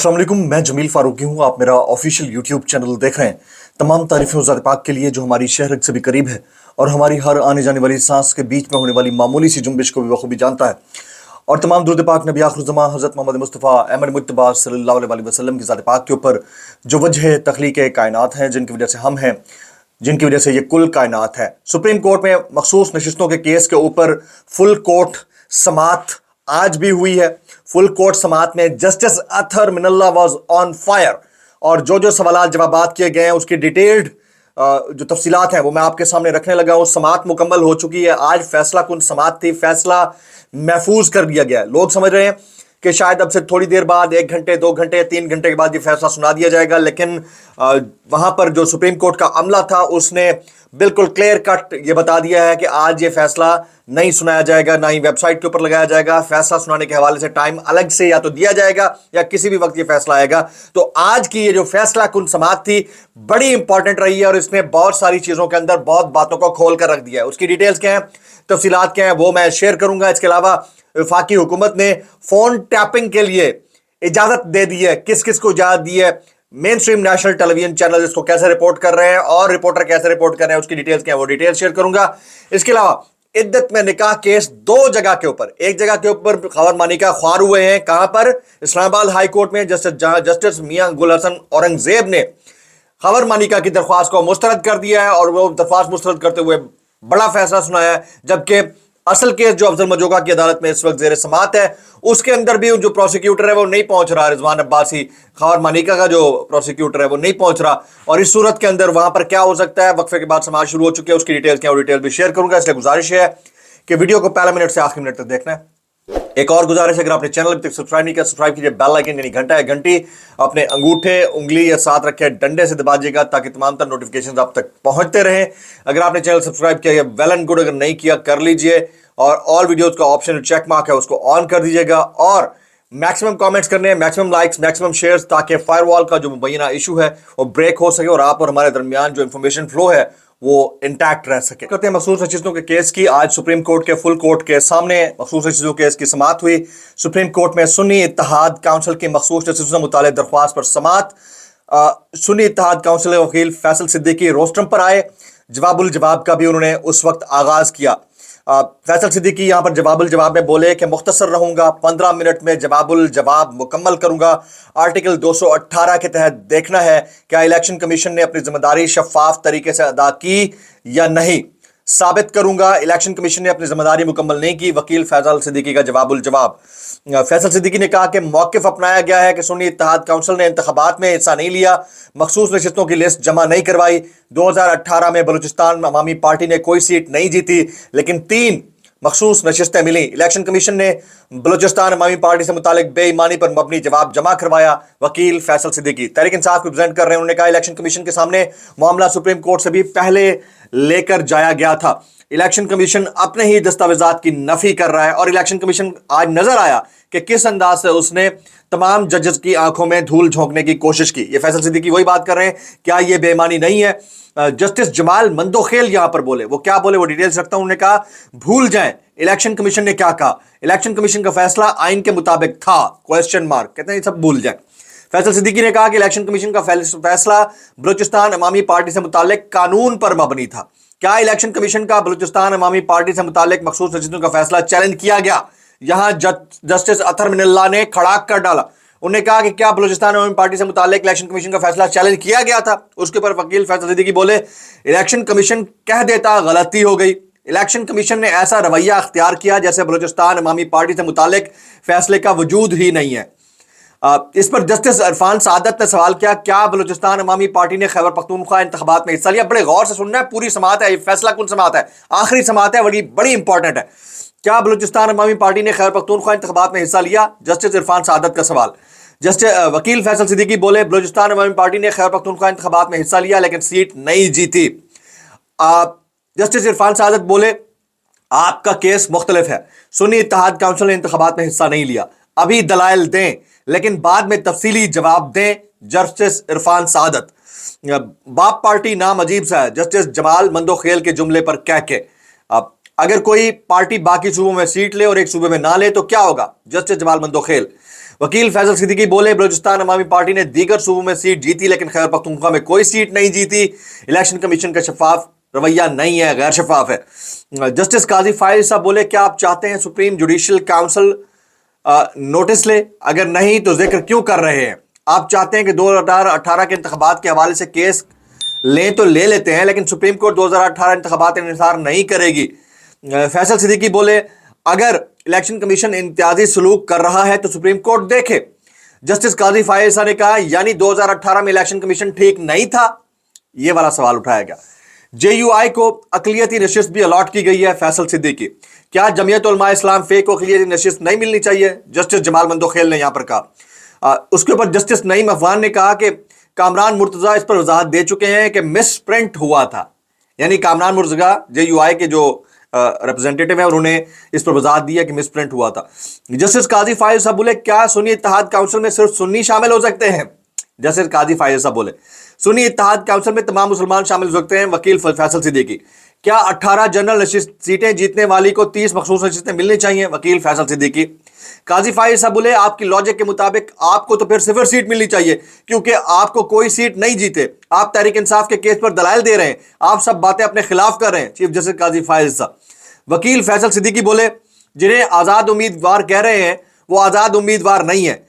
अस्सलाम वालेकुम, मैं जमील फारूकी हूँ। आप मेरा ऑफिशियल यूट्यूब चैनल देख रहे हैं। तमाम तारीफ़ें ज़ात पाक के लिए जो हमारी शहर से भी करीब है और हमारी हर आने जाने वाली सांस के बीच में होने वाली मामूली सी जुम्बिश को भी बखूबी जानता है। और तमाम दुरूद पाक नबी आखिर ज़मां हज़रत मोहम्मद मुस्तफ़ा अहमद मुज्तबा सल्लल्लाहु अलैहि वसल्लम की ज़ात पाक के ऊपर जो वजह तख्लीक कायनात हैं, जिनकी वजह से हम हैं, जिनकी वजह से ये कुल कायनात है। सुप्रीम कोर्ट में मखसूस नशिस्तों के केस के ऊपर फुल कोर्ट समात आज भी हुई है। फुल कोर्ट समात में justice Athar Minallah was on fire और जो सवाल जवाबात किए गए हैं उसकी डिटेल्ड जो तफसीलात हैं वो मैं आपके सामने रखने लगा हूँ। समात मुकम्मल हो चुकी है। आज फैसला कुन समात थी, फैसला महफूज कर दिया गया है। लोग समझ रहे हैं कि शायद अब से थोड़ी देर बाद 1 घंटे 2 घंटे 3 घंटे के बाद ये फैसला सुना दिया जाएगा, लेकिन वहां पर जो सुप्रीम कोर्ट का अमला था उसने बिल्कुल क्लियर कट ये बता दिया है कि आज ये फैसला नहीं सुनाया जाएगा, ना ही वेबसाइट के ऊपर लगाया जाएगा। फैसला सुनाने के हवाले से टाइम अलग से या तो दिया जाएगा या किसी भी वक्त ये फैसला आएगा। तो आज की ये जो फैसला कुन समात थी बड़ी इंपॉर्टेंट रही है और इसने बहुत सारी चीजों के अंदर बहुत बातों को खोल कर रख दिया है। उसकी डिटेल्स क्या है, तफसीलात क्या है, वो मैं शेयर करूंगा। इसके अलावा वफाकी हुकूमत ने फोन टैपिंग के लिए इजाजत दे दी है। किस किस को इजाजत दी है, main stream national television channel इसको कैसे रिपोर्ट कर रहे हैं और रिपोर्टर कैसे रिपोर्ट कर रहे हैं, उसकी डिटेल्स क्या है वो डिटेल्स शेयर करूंगा। इसके अलावा इद्दत में निकाह केस 2 जगह के ऊपर, एक जगह के ऊपर खबर मानी का ख्वार हुए हैं। कहां पर? इस्लामाबाद हाई कोर्ट में जस्टिस मियां गुल हसन औरंगजेब ने खबर मानिका की दरख्वास्त को मुस्तरद कर दिया है और वो दरख्वास्त मुस्तरद करते हुए बड़ा फैसला सुनाया है। जबकि असल केस जो अफजल मजोगा की अदालत में इस वक्त जेर समात है उसके अंदर भी जो प्रोसिक्यूटर है वो नहीं पहुंच रहा। रिजवान अब्बासी, खबर मानिका का जो प्रोसिक्यूटर है वो नहीं पहुंच रहा और इस सूरत के अंदर वहां पर क्या हो सकता है। वक्फे के बाद समाज शुरू हो चुके हैं, उसकी डिटेल्स क्या, वो डिटेल भी शेयर करूंगा। इसलिए गुजारिश है कि वीडियो को पहला मिनट से आखिरी मिनट तक देखना है। एक और गुजारिश है, अगर आपने चैनल अभी तक सब्सक्राइब नहीं किया सब्सक्राइब कीजिए, बेल आइकन यानी घंटा है घंटी अपने अंगूठे उंगली या साथ रखे डंडे से दबा दीजिएगा ताकि तमाम तर नोटिफिकेशन आप तक पहुंचते रहें। अगर आपने चैनल सब्सक्राइब किया वेल एंड गुड, अगर नहीं किया कर लीजिए और ऑल वीडियोस का ऑप्शन चेक मार्क है उसको ऑन कर दीजिएगा और मैक्सिमम कमेंट्स करने हैं, मैक्सिमम लाइक्स, मैक्सिमम शेयर्स, ताकि फायरवॉल का जो मुबैना इशू है वो ब्रेक हो सके और आप और हमारे दरमियान जो इंफॉर्मेशन फ्लो है वो इंटैक्ट रह सके। करते हैं मखसूस नशिस्तों के केस की। आज सुप्रीम कोर्ट के फुल कोर्ट के सामने मखसूस नशिस्तों केस की समात हुई। सुप्रीम कोर्ट में सुन्नी इत्तेहाद काउंसिल की मखसूस नशिस्तों से मुताल्लिक दरख्वास्त पर समात। सुन्नी इत्तेहाद काउंसिल के वकील फैसल सिद्दीकी रोस्ट्रम पर आए। जवाबुल जवाब का भी उन्होंने उस वक्त आगाज किया। फैसल सिद्दीकी यहाँ पर जवाबुल जवाब में बोले कि मुख्तसर रहूंगा, 15 मिनट में जवाबुल जवाब मुकम्मल करूंगा। आर्टिकल 218 के तहत देखना है क्या इलेक्शन कमीशन ने अपनी जिम्मेदारी शफाफ तरीके से अदा की या नहीं। साबित करूंगा इलेक्शन कमीशन ने अपनी जिम्मेदारी मुकम्मल नहीं की। वकील फैसल सिद्दीकी का जवाबुल जवाब। फैसल सिद्दीकी ने कहा कि मौक़िफ़ अपनाया गया है कि सुन्नी इत्तेहाद काउंसिल ने इंतखाबात में हिस्सा नहीं लिया, मखसूस नशिस्तों की लिस्ट जमा नहीं करवाई। 2018 में बलूचिस्तान अवामी पार्टी ने कोई सीट नहीं जीती लेकिन 3 मखसूस नशिस्तें मिली। इलेक्शन कमीशन ने बलूचिस्तान अवामी पार्टी से मुतालिक बेईमानी पर मबनी जवाब जमा करवाया। वकील फैसल सिद्दीकी तहरीक इंसाफ को रिप्रेजेंट कर रहे हैं। उन्होंने कहा इलेक्शन कमीशन के सामने मामला सुप्रीम कोर्ट से भी पहले लेकर जाया गया था। इलेक्शन कमीशन अपने ही दस्तावेजात की नफी कर रहा है और इलेक्शन कमीशन आज नजर आया कि किस अंदाज से उसने तमाम जजेस की आंखों में धूल झोंकने की कोशिश की। ये फैसल सिद्दीकी वही बात कर रहे हैं, क्या ये बेईमानी नहीं है। जस्टिस जमाल मंदोखेल यहां पर बोले, वो क्या बोले वो डिटेल्स रखता हूं। उन्होंने कहा भूल जाएं इलेक्शन कमीशन ने क्या कहा, इलेक्शन कमीशन का फैसला आइन के मुताबिक था, क्वेश्चन मार्क, कहते हैं सब भूल जाएं। फैसल सिद्दीकी ने कहा कि इलेक्शन कमीशन का फैसला बलूचिस्तान अवामी पार्टी से मुतालिक कानून पर मबनी था। क्या इलेक्शन कमीशन का बलूचिस्तान अवामी पार्टी से मुतालिक मखसूस नशिस्तों का फैसला चैलेंज किया गया? यहां जस्टिस अतहर मिनल्ला ने खड़ाक कर डाला। उन्होंने कहा कि क्या बलूचिस्तान अवामी पार्टी से मुतालिक इलेक्शन कमीशन का फैसला चैलेंज किया गया था। उसके ऊपर वकील फैसल सिद्दीकी बोले इलेक्शन कमीशन कह देता गलती हो गई। इलेक्शन कमीशन ने ऐसा रवैया अख्तियार किया जैसे बलूचिस्तान अवामी पार्टी से मुतालिक फैसले का वजूद ही नहीं है। इस पर जस्टिस इरफान सादत ने सवाल किया क्या बलूचिस्तान अवामी पार्टी ने खैबर पख्तूनख्वा इंतखाबात में हिस्सा लिया। बड़े गौर से सुनना है, पूरी समात है, फैसला कुन समात है, आखिरी समात है, बड़ी इंपॉर्टेंट है। क्या बलूचिस्तान अवामी पार्टी ने खैबर पख्तूनख्वा इंतखाबात में हिस्सा लिया? जस्टिस इरफान सादत का सवाल। जस्टिस वकील फैसल सिद्दीकी बोले बलूचिस्तान अवामी पार्टी ने खैबर पख्तूनख्वा इंतखाबात में हिस्सा लिया लेकिन सीट नहीं जीती। जस्टिस इरफान सादत बोले आपका केस मुख्तलिफ है, सुन्नी इत्तेहाद काउंसिल ने इंतखाबात में हिस्सा नहीं लिया, अभी दलाइल दें लेकिन बाद में तफसीली जवाब दें। जस्टिस इरफान सादत। बाप पार्टी नाम अजीब सा है, जस्टिस जमाल मंदोखेल के जुमले पर कह के। अब अगर कोई पार्टी बाकी सूबों में सीट ले और एक सूबे में ना ले तो क्या होगा? जस्टिस जमाल मंदोखेल। वकील फैसल सिद्दीकी बोले बलूचिस्तान अवामी पार्टी ने दीगर सूबों में सीट जीती लेकिन खैबर पख्तूनख्वा में कोई सीट नहीं जीती। इलेक्शन कमीशन का शफाफ रवैया नहीं है, गैर शफाफ है। जस्टिस काजी फाइज साहब बोले क्या आप चाहते हैं सुप्रीम जुडिशियल काउंसिल नोटिस ले? अगर नहीं तो जिक्र क्यों कर रहे हैं? आप चाहते हैं कि 2018 के इंतखाबात के हवाले से केस लें तो ले लेते हैं, लेकिन सुप्रीम कोर्ट 2018 इंतखाबात इंतजार नहीं करेगी। फैसल सिद्दीकी बोले अगर इलेक्शन कमीशन इम्तियाजी सलूक कर रहा है तो सुप्रीम कोर्ट देखे। जस्टिस काजी फायजा ने कहा यानी 2018 में इलेक्शन कमीशन ठीक नहीं था, यह वाला सवाल उठाया गया। JUI को अकलियती नशिस्त भी अलॉट की गई है। फैसल सिद्दीकी क्या जमीयत उलमा इस्लाम फे को अकलियती नशिस्त नहीं मिलनी चाहिए? जस्टिस जमाल मंदोखेल ने यहां पर कहा। उसके ऊपर जस्टिस नईम अफगान ने कहा कि कामरान मुर्तजा इस पर वजाहत दे चुके हैं कि मिस प्रिंट हुआ था, यानी कामरान मुर्तजा JUI के जो रिप्रेजेंटेटिव है उन्होंने इस पर वजाहत दी है कि मिस प्रिंट हुआ था। जस्टिस काजी फायज साहब बोले क्या सुन्नी इत्तेहाद काउंसिल में सिर्फ सुन्नी शामिल हो सकते हैं? जस्टिस काजी फायज साहब बोले सुन्नी इत्तेहाद काउंसिल में तमाम मुसलमान शामिल हो सकते हैं। वकील फैसल सिद्दीकी क्या 18 जनरल सीटें जीतने वाली को 30 मखसूस नशिस्तें मिलनी चाहिए? वकील फैसल सिद्दीकी काजी फाइज साहब बोले आपकी लॉजिक के मुताबिक आपको तो फिर सिफर सीट मिलनी चाहिए क्योंकि आपको कोई सीट नहीं जीते। आप तहरीक इंसाफ के केस पर दलाइल दे रहे हैं, आप सब बातें अपने खिलाफ कर रहे हैं। चीफ जस्टिस काजी फाइज साहब। वकील फैसल सिद्दीकी बोले जिन्हें आजाद उम्मीदवार कह रहे हैं वो आजाद उम्मीदवार नहीं है।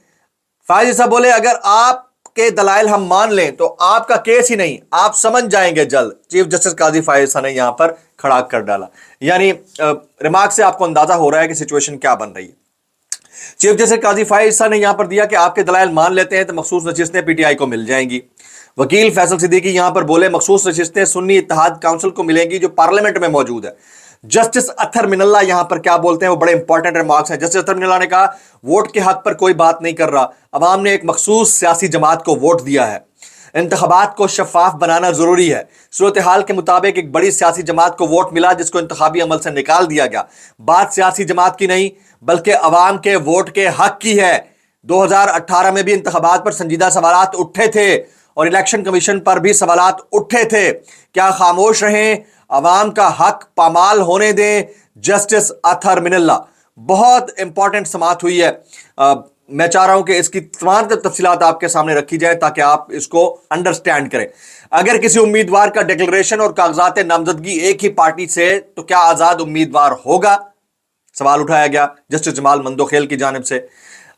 फाइज साहब बोले अगर आप के दलाइल हम मान लें तो आपका केस ही नहीं, आप समझ जाएंगे जल्द। चीफ जस्टिस काजी फायज ने यहां पर खड़ा कर डाला, यानी रिमार्क से आपको अंदाजा हो रहा है कि सिचुएशन क्या बन रही है। चीफ जस्टिस काजी फायज ने यहां पर दिया कि आपके दलाइल मान लेते हैं तो मखसूस नशिस्तें PTI को मिल जाएंगी। वकील फैसल सिद्दीकी यहां पर बोले मखसूस नशिस्तें सुन्नी इत्तेहाद काउंसिल को मिलेंगी जो पार्लियामेंट में मौजूद है। जस्टिस अतहर मिनल्ला यहां पर क्या बोलते हैं वो बड़े इंपॉर्टेंट रिमार्क्स हैं। जस्टिस अतहर मिनल्ला ने कहा वोट के हक पर कोई बात नहीं कर रहा, अवाम ने एक मखसूस सियासी जमात को वोट दिया है, इंतखाबात को शफाफ बनाना जरूरी है। सूरत हाल के मुताबिक एक बड़ी सियासी जमात को वोट मिला जिसको इंतखाबी अमल से निकाल दिया गया। बात सियासी जमात की नहीं बल्कि अवाम के वोट के हक की है। 2018 में भी इंतखाबात पर संजीदा सवालात उठे थे और इलेक्शन कमीशन पर भी सवालात उठे थे, क्या खामोश रहें? अवाम का हक पामाल होने दें। जस्टिस अतहर मिनल्ला। बहुत इंपॉर्टेंट समाअत हुई है। मैं चाह रहा हूं कि इसकी तमाम तफसीलात आपके सामने रखी जाए ताकि आप इसको अंडरस्टैंड करें। अगर किसी उम्मीदवार का डिक्लेरेशन और कागजात नामजदगी एक ही पार्टी से तो क्या आजाद उम्मीदवार होगा? सवाल उठाया गया जस्टिस जमाल मंदोखेल की जानिब से।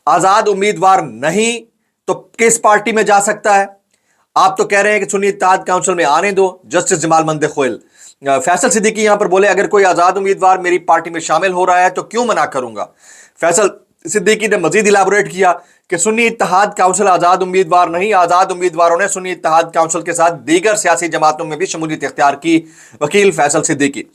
आजाद उम्मीदवार नहीं तो किस पार्टी में जा सकता है? आप तो कह रहे हैं कि सुन्नी इत्तेहाद काउंसिल में आने दो। जस्टिस जमाल मंदोखेल। फैसल सिद्दीकी यहां पर बोले अगर कोई आजाद उम्मीदवार मेरी पार्टी में शामिल हो रहा है तो क्यों मना करूंगा? फैसल सिद्दीकी ने मजीद इलाबोरेट किया कि सुन्नी इत्तेहाद काउंसिल आजाद उम्मीदवार नहीं, आजाद उम्मीदवारों ने सुन्नी इत्तेहाद काउंसिल के साथ दीगर सियासी जमातों में भी शमूलियत इख्तियार की। वकील फैसल सिद्दीकी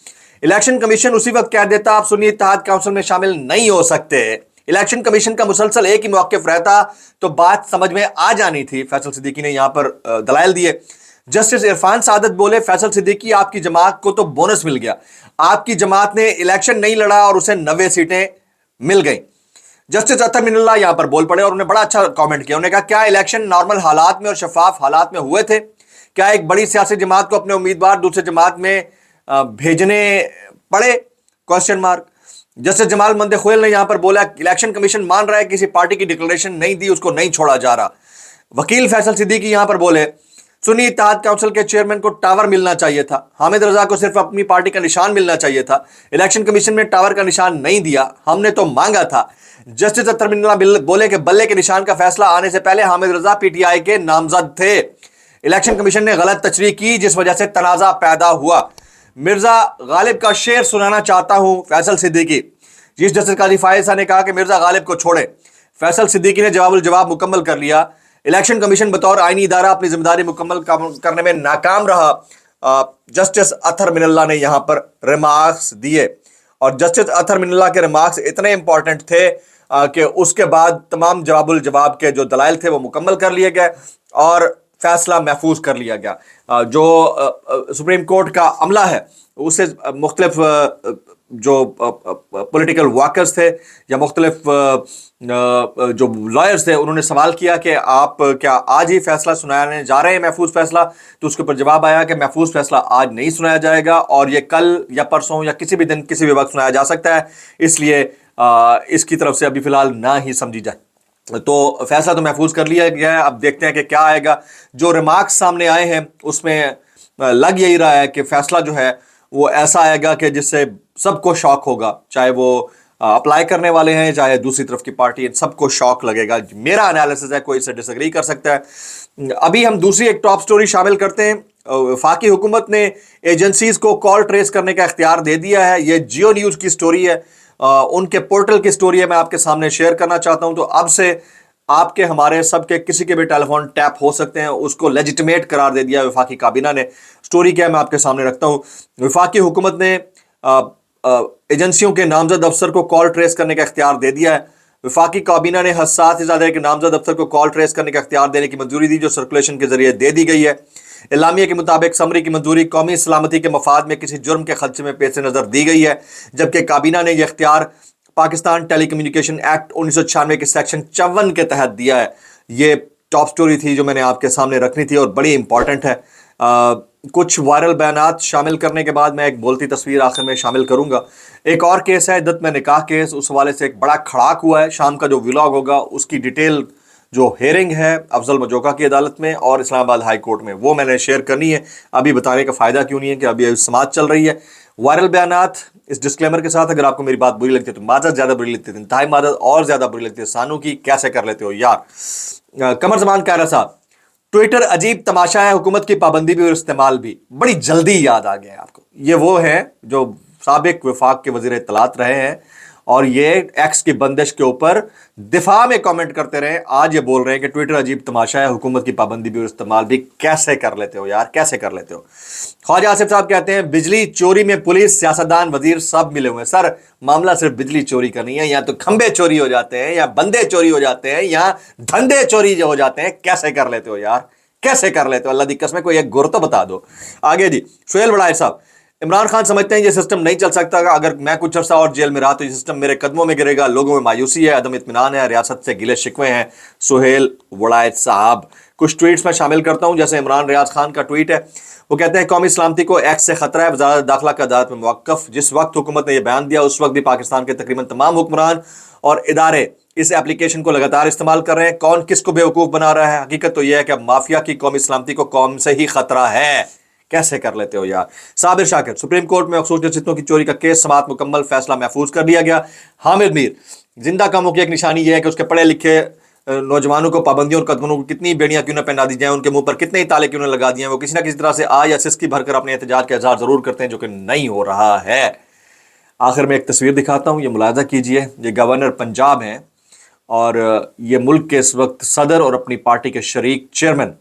इलेक्शन कमीशन उसी वक्त कह देता आप सुन्नी इत्तेहाद काउंसिल में शामिल नहीं हो सकते, इलेक्शन कमीशन का मुसलसल एक ही मौक़िफ़ रहता तो बात समझ में आ जानी थी। फैसल सिद्दीकी ने यहां पर दलाइल दिए। जस्टिस इरफान सादत बोले फैसल सिद्दीकी आपकी जमात को तो बोनस मिल गया, आपकी जमात ने इलेक्शन नहीं लड़ा और उसे 90 सीटें मिल गई। जस्टिस अतहर मिनल्ला यहां पर बोल पड़े और उन्होंने बड़ा अच्छा कमेंट किया। उन्होंने कहा क्या इलेक्शन नॉर्मल हालात में और शफाफ हालात में हुए थे? क्या एक बड़ी सियासी जमात को अपने उम्मीदवार दूसरे जमात में भेजने पड़े? Question mark. Justice Jamal Mandokhel ने यहां पर बोला इलेक्शन कमीशन मान रहा है किसी पार्टी की डिक्लेरेशन नहीं दी उसको नहीं छोड़ा जा रहा। वकील फैसल सिद्दीकी यहां पर बोले सुन्नी इत्तेहाद काउंसिल के चेयरमैन को टावर मिलना चाहिए था, हामिद रजा को सिर्फ अपनी पार्टी का निशान मिलना चाहिए था, इलेक्शन कमीशन ने टावर का निशान नहीं दिया, हमने तो मांगा था। जस्टिस अतहर मिनल्ला बोले कि बल्ले के निशान का फैसला आने से पहले हामिद रजा PTI के नामजद थे, इलेक्शन कमीशन ने गलत तशरीह की जिस वजह से तनाजा पैदा हुआ। मिर्जा गालिब का शेर सुनाना चाहता हूं। फैसल सिद्दीकी। चीफ जस्टिस काजी फायज ने कहा कि मिर्जा गालिब को छोड़े। फैसल सिद्दीकी ने जवाब मुकम्मल कर लिया। इलेक्शन कमीशन बतौर आईनी इदारा अपनी जिम्मेदारी मुकम्मल करने में नाकाम रहा। जस्टिस अतहर मिनल्ला ने यहां पर रिमार्क्स दिए और जस्टिस अतहर मिनल्ला के रिमार्क्स इतने इंपॉर्टेंट थे कि उसके बाद तमाम जवाब के जो दलाइल थे वो मुकम्मल कर लिए गए और फैसला महफूज कर लिया गया। जो सुप्रीम कोर्ट का अमला है उससे मुख्तलिफ जो पॉलिटिकल वर्कर्स थे या मुख्तलिफ जो लॉयर्स थे उन्होंने सवाल किया कि आप क्या आज ही फैसला सुनाने जा रहे हैं महफूज फैसला? तो उसके ऊपर जवाब आया कि महफूज फैसला आज नहीं सुनाया जाएगा और ये कल या परसों या किसी भी दिन किसी भी वक्त सुनाया जा सकता है, इसलिए इसकी तरफ से अभी फिलहाल ना ही समझी जाए। तो फैसला तो महफूज कर लिया गया है, अब देखते हैं कि क्या आएगा। जो रिमार्क्स सामने आए हैं उसमें लग यही रहा है कि फैसला जो है वो ऐसा आएगा कि जिससे सबको शॉक होगा, चाहे वो अप्लाई करने वाले हैं चाहे दूसरी तरफ की पार्टी, सबको शॉक लगेगा। मेरा एनालिसिस है, कोई इससे डिसएग्री कर सकता है। अभी हम दूसरी एक टॉप स्टोरी शामिल करते हैं। वफाकी हुकूमत ने एजेंसीज को कॉल ट्रेस करने का इख्तियार दे दिया है। ये जियो न्यूज़ की स्टोरी है, उनके पोर्टल की स्टोरी है, मैं आपके सामने शेयर करना चाहता हूं। तो अब से आपके हमारे सबके किसी के भी टेलीफोन टैप हो सकते हैं, उसको लेजिटिमेट करार दे दिया वफाकी काबीना ने। स्टोरी क्या है मैं आपके सामने रखता हूं। वफाकी हुकूमत ने एजेंसियों के नामजद अफसर को कॉल ट्रेस करने का इख्तियार दे दिया है। वफाकी काबीना ने हसास इजारे के नामजद अफसर को कॉल ट्रेस करने का इख्तियार देने की मंजूरी दी, जो सर्कुलेशन के जरिए दे दी गई है। इलामिया के मुताबिक समरी की मंजूरी कौमी सलामती के मफाद में किसी जुर्म के खदशे में पेश नज़र दी गई है, जबकि काबीना ने यह इख्तियार पाकिस्तान टेली कम्युनिकेशन एक्ट 1996 के सेक्शन 54 के तहत दिया है। ये टॉप स्टोरी थी जो मैंने आपके सामने रखनी थी और बड़ी इंपॉर्टेंट है। कुछ वायरल बयानात शामिल करने के बाद मैं एक बोलती तस्वीर आखिर में शामिल करूंगा। एक और केस है दत्त में निकाह केस, उस हवाले से एक बड़ा खड़ाक हुआ है। शाम का जो व्लॉग होगा उसकी डिटेल जो हेयरिंग है अफजल मजोका की अदालत में और इस्लामाबाद हाई कोर्ट में, वो मैंने शेयर करनी है। अभी बताने का फ़ायदा क्यों नहीं है कि अभी समाज चल रही है। वायरल बयानात इस डिस्क्लेमर के साथ, अगर आपको मेरी बात बुरी लगती है तो माजत ज़्यादा बुरी लगती है, इंतहाई माजत और ज़्यादा बुरी लगती है। सानू की कैसे कर लेते हो यार। कमर जमान कह रहा साहब, ट्विटर अजीब तमाशा है, हुकूमत की पाबंदी भी और इस्तेमाल भी बड़ी जल्दी याद आ गया है आपको। ये वो है जो साबिक वफाक के वज़ीर इत्तलात रहे हैं और ये एक्स की बंदिश के ऊपर दिफा में कमेंट करते रहे। आज ये बोल रहे हैं कि ट्विटर अजीब तमाशा है, हुकूमत की पाबंदी भी और इस्तेमाल भी। कैसे कर लेते हो यार, कैसे कर लेते हो। ख्वाजा आसिफ साहब कहते हैं बिजली चोरी में पुलिस, सियासतदान, वजीर सब मिले हुए हैं। सर मामला सिर्फ बिजली चोरी का नहीं है, या तो खंबे चोरी हो जाते हैं या बंदे चोरी हो जाते हैं या धंधे चोरी जो हो जाते हैं। कैसे कर लेते हो यार, कैसे कर लेते हो। अल्लाह दी कसम, कोई एक गुर तो बता दो। आगे जी सुहेल बड़ाई साहब, इमरान खान समझते हैं ये सिस्टम नहीं चल सकता, अगर मैं कुछ अर्सा और जेल में रहा तो ये सिस्टम मेरे कदमों में गिरेगा। लोगों में मायूसी है, अदम इत्मीनान है, रियासत से गिले शिकवे हैं। सुहेल वड़ायत साहब, कुछ ट्वीट्स में शामिल करता हूं, जैसे इमरान रियाज खान का ट्वीट है। वो कहते हैं कौमी सलामती को एक्स से खतरा है, वज़ारत दाखिला का अदालत में मुवक्कफ। जिस वक्त हुकूमत ने यह बयान दिया उस वक्त भी पाकिस्तान के तकरीबन तमाम हुक्मरान और इदारे इस एप्लीकेशन को लगातार इस्तेमाल कर रहे हैं। कौन किसको बेवकूफ़ बना रहा है। हकीकत तो यह है कि अब माफिया की कौमी सलामती को कौम से ही खतरा है। कैसे कर लेते हो यार। साबिर शाकिर, सुप्रीम कोर्ट में मखसूस नसीहतों की चोरी का केस समाअत मुकम्मल, फैसला महफूज कर दिया गया। हामिद मीर, जिंदा कामों की एक निशानी यह है कि उसके पढ़े लिखे नौजवानों को पाबंदियों और कदमों को कितनी बेड़ियां क्यों न पहना दी जाए, उनके मुंह पर कितने ही ताले क्यों न लगा दिए, वो किसी ना किसी तरह से आ या सिसकी भरकर अपने एहतजाज का इजहार जरूर करते हैं, जो कि नहीं हो रहा है। आखिर में एक तस्वीर दिखाता हूँ, ये मुलाजा कीजिए। ये गवर्नर पंजाब हैं और ये मुल्क के इस वक्त सदर और अपनी पार्टी के शरीक चेयरमैन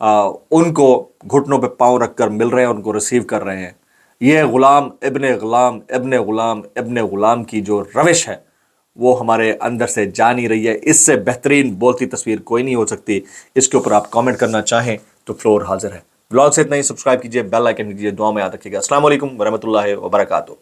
उनको घुटनों पे पांव रखकर मिल रहे हैं, उनको रिसीव कर रहे हैं। ये गुलाम इब्ने गुलाम इब्ने गुलाम इब्ने गुलाम की जो रविश है वो हमारे अंदर से जा नहीं रही है। इससे बेहतरीन बोलती तस्वीर कोई नहीं हो सकती। इसके ऊपर आप कमेंट करना चाहें तो फ्लोर हाजिर है। ब्लॉग से इतना ही, सब्सक्राइब कीजिए, बेल आइकन कीजिए, दुआ में याद रखिएगा। अस्सलाम वालेकुम वरहमतुल्लाहि वबरकातुहू।